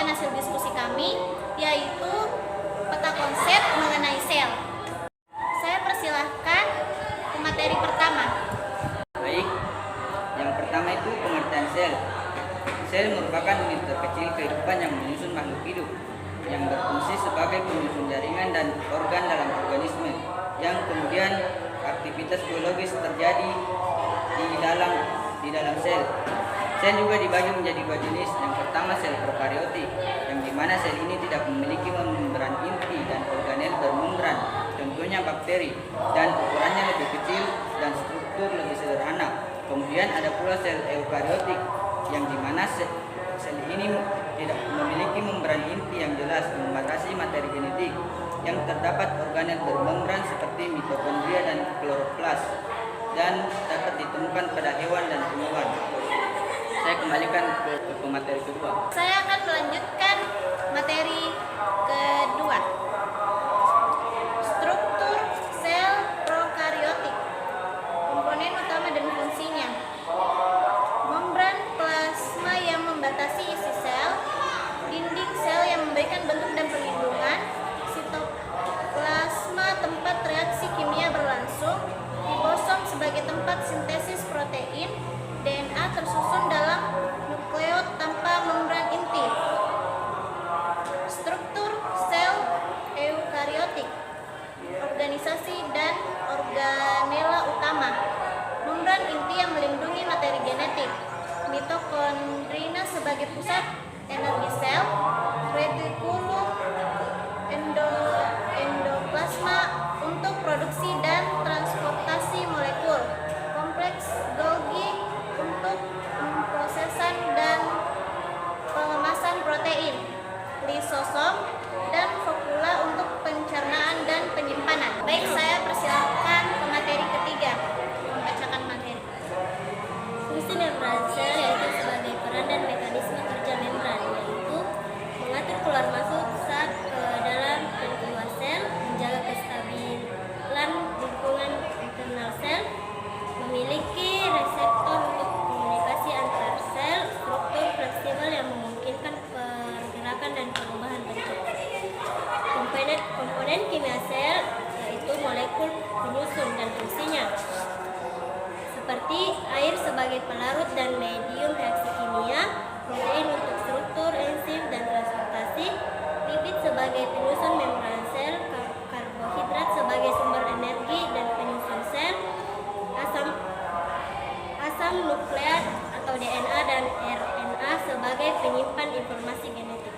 membagikan hasil diskusi kami, yaitu peta konsep mengenai sel. Saya persilahkan ke materi pertama. Baik, yang pertama itu pengertian sel. Sel merupakan unit terkecil kehidupan yang menyusun makhluk hidup, yang berfungsi sebagai penyusun jaringan dan organ dalam organisme, yang kemudian aktivitas biologis terjadi di dalam sel. Sel juga dibagi menjadi dua jenis. Yang pertama sel prokariotik, yang dimana sel ini tidak memiliki membran inti dan organel bermembran, contohnya bakteri, dan ukurannya lebih kecil dan struktur lebih sederhana. Kemudian ada pula sel eukariotik, yang dimana sel ini tidak memiliki membran inti yang jelas membatasi materi genetik, yang terdapat organel bermembran seperti mitokondria dan kloroplas, dan dapat ditemukan pada hewan dan tumbuhan. Saya kembalikan ke materi kedua. Saya akan melanjutkan materi kedua. Struktur sel prokariotik. Komponen utama dan fungsinya. Membran plasma yang membatasi isi sel, dinding sel yang memberikan bentuk dan perlindungan, sitoplasma tempat reaksi kimia berlangsung, ribosom sebagai tempat sintesis protein, DNA tersusun dalam nukleot tanpa membran inti. Struktur sel eukariotik. Organisasi dan organela utama. Membran inti yang melindungi materi genetik. Mitokondria sebagai pusat energi sel. Retikulum endoplasma untuk produksi dan transportasi molekul. Kompleks Golgi untuk pemrosesan dan pengemasan protein, lisosom dan fokula untuk pencernaan dan penyimpanan. Baik, saya persilakan ke materi ketiga, membacakan materi. Fungsi membran sel yaitu sebagai peran dan mekanisme kerja membran, yaitu mengatur keluar masuk zat ke dalam dan keluar sel, menjaga kestabilan lingkungan internal sel, memiliki reseptor untuk komunikasi antar sel, struktur fleksibel yang memungkinkan pergerakan dan perubahan bentuk. Komponen kimia sel yaitu molekul penyusun dan fungsinya, seperti air sebagai pelarut dan medium reaksi kimia, protein untuk struktur, enzim dan transportasi, lipid sebagai penyusun membran sel, karbohidrat sebagai sumber energi dan penyusun sel, asam nukleat atau DNA dan RNA sebagai penyimpan informasi genetik.